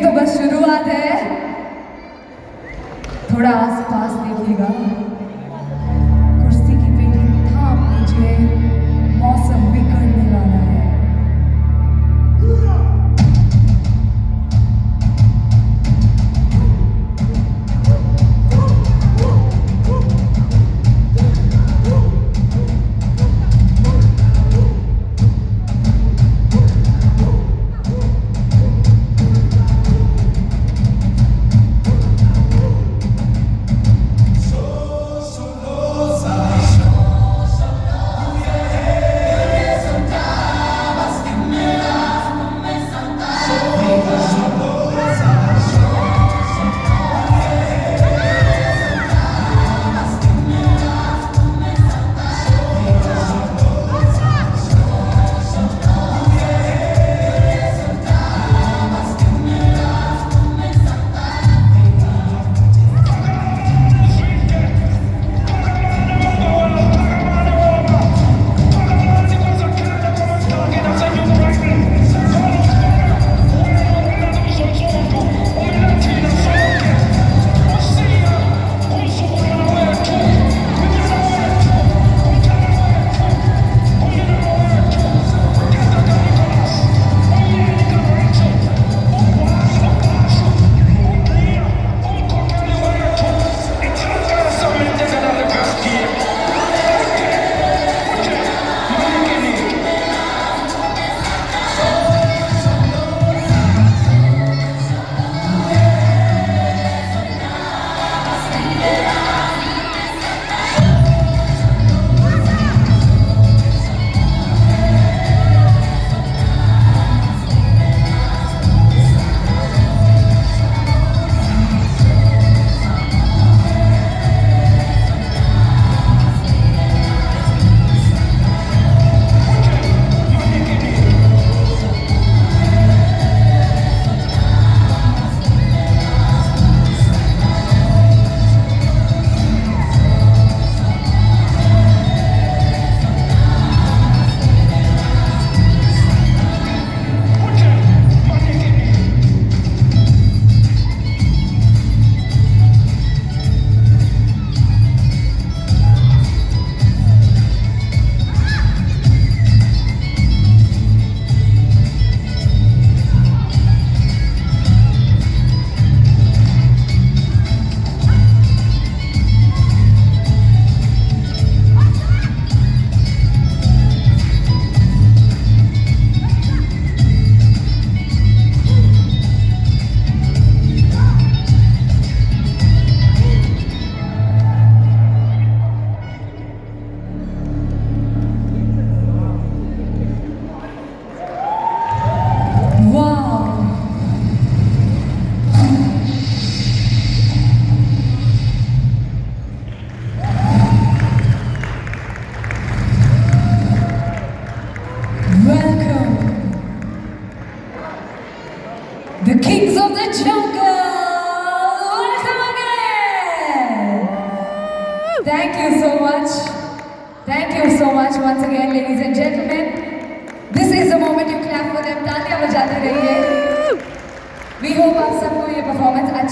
तो बस शुरुआत है, थोड़ा आसपास देखिएगा। कुर्सी की पेटी थाम लीजिए, मौसम बिगड़ने वाला है। Welcome, the kings of the jungle. Welcome again. Thank you so much. Thank you so much once again, ladies and gentlemen. This is the moment you clap for them. तालियां बजाते रहिए. We hope आप सबको ये performance अच्छा